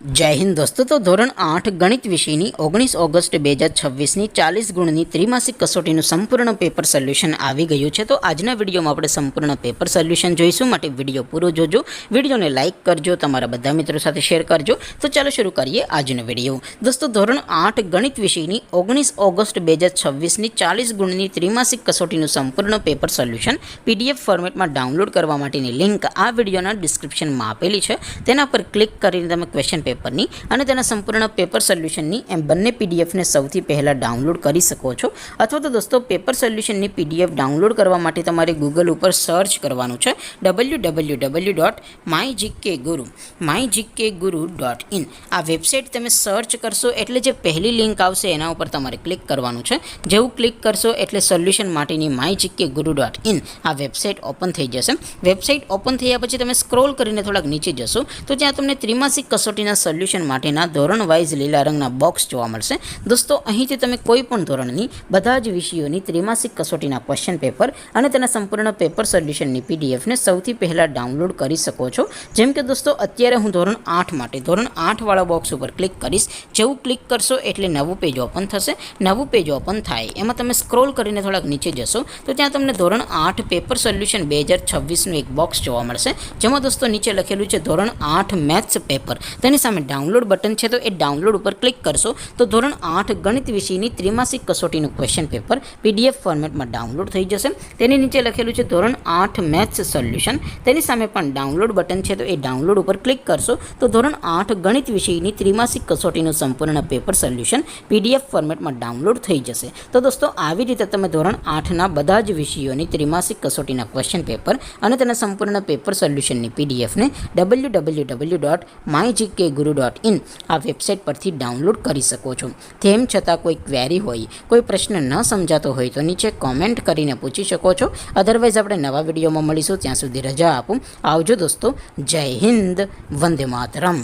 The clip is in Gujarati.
जय हिंद दोस्तों। तो ધોરણ 8 ગણિત વિષયની 19 ઓગસ્ટ 2026ની 40 ગુણની ત્રિમાસિક કસોટીનું સંપૂર્ણ પેપર સોલ્યુશન આવી ગયું છે। તો આજના વિડીયોમાં આપણે સંપૂર્ણ પેપર સોલ્યુશન જોઈશું, માટે વિડીયો પૂરો જોજો, વિડીયોને લાઇક કરજો, તમારા બધા મિત્રો સાથે શેર કરજો। તો ચાલો શરૂ કરીએ આજનો વિડીયો। દોસ્તો ધોરણ 8 ગણિત વિષયની 19 ઓગસ્ટ 2026ની 40 ગુણની ત્રિમાસિક કસોટીનું સંપૂર્ણ પેપર સોલ્યુશન PDF ફોર્મેટમાં ડાઉનલોડ કરવા માટેની લિંક આ વિડીયોના ડિસ્ક્રિપ્શનમાં આપેલી છે। તેના પર ક્લિક કરીને તમે ક્વેશ્ચન પેપરની અને તેના સંપૂર્ણ પેપર સોલ્યુશનની એમ બંને પીડીએફને સૌથી પહેલાં ડાઉનલોડ કરી શકો છો। અથવા તો દોસ્તો પેપર સોલ્યુશનની PDF ડાઉનલોડ કરવા માટે તમારે ગૂગલ ઉપર સર્ચ કરવાનું છે www.mygkguru.in। આ વેબસાઇટ તમે સર્ચ કરશો એટલે જે પહેલી લિંક આવશે એના ઉપર તમારે ક્લિક કરવાનું છે। જેવું ક્લિક કરશો એટલે સોલ્યુશન માટેની mygkguru.in આ વેબસાઇટ ઓપન થઈ જશે। વેબસાઇટ ઓપન થયા પછી તમે સ્ક્રોલ કરીને થોડાક નીચે જશો તો ત્યાં તમને ત્રિમાસિક કસોટીના સોલ્યુશન માટેના ધોરણ વાઇઝ લીલા રંગના બોક્સ જોવા મળશે। દોસ્તો અહીંથી તમે કોઈ પણ ધોરણની બધા જ વિષયોની ત્રિમાસિક કસોટીના ક્વેશ્ચન પેપર અને તેના સંપૂર્ણ પેપર સોલ્યુશનની પીડીએફને સૌથી પહેલાં ડાઉનલોડ કરી શકો છો। જેમ કે દોસ્તો અત્યારે હું ધોરણ 8 માટે ધોરણ 8 વાળા બોક્સ ઉપર ક્લિક કરીશ। જેવું ક્લિક કરશો એટલે નવું પેજ ઓપન થશે। નવું પેજ ઓપન થાય એમાં તમે સ્ક્રોલ કરીને થોડાક નીચે જશો તો ત્યાં તમને ધોરણ 8 પેપર સોલ્યુશન 2026નું એક બોક્સ જોવા મળશે, જેમાં દોસ્તો નીચે લખેલું છે ધોરણ 8 મેથ્સ પેપર। તેની સામે ડાઉનલોડ બટન છે, તો એ ડાઉનલોડ ઉપર ક્લિક કરશો તો ધોરણ 8 ગણિત વિષયની ત્રિમાસિક કસોટીનું ક્વેશ્ચન પેપર PDF ફોર્મેટમાં ડાઉનલોડ થઈ જશે। તેની નીચે લખેલું છે ધોરણ 8 મેથ્સ સોલ્યુશન, તેની સામે પણ ડાઉનલોડ બટન છે, તો એ ડાઉનલોડ ઉપર ક્લિક કરશો તો ધોરણ 8 ગણિત વિષયની ત્રિમાસિક કસોટીનું સંપૂર્ણ પેપર સોલ્યુશન PDF ફોર્મેટમાં ડાઉનલોડ થઈ જશે। તો દોસ્તો આવી રીતે તમે ધોરણ 8ના બધા જ વિષયોની ત્રિમાસિક કસોટીના ક્વેશ્ચન પેપર અને તેના સંપૂર્ણ પેપર સોલ્યુશનની PDFને www.mygkguru.in આ વેબસાઇટ પરથી ડાઉનલોડ કરી શકો છો। તેમ છતાં કોઈ ક્વેરી હોય, કોઈ પ્રશ્ન ન સમજાતો હોય તો નીચે કોમેન્ટ કરીને પૂછી શકો છો। અધરવાઇઝ આપણે નવા વિડીયોમાં મળીશું, ત્યાં સુધી રજા આપો। આવજો દોસ્તો, જય હિન્દ, વંદે માતરમ।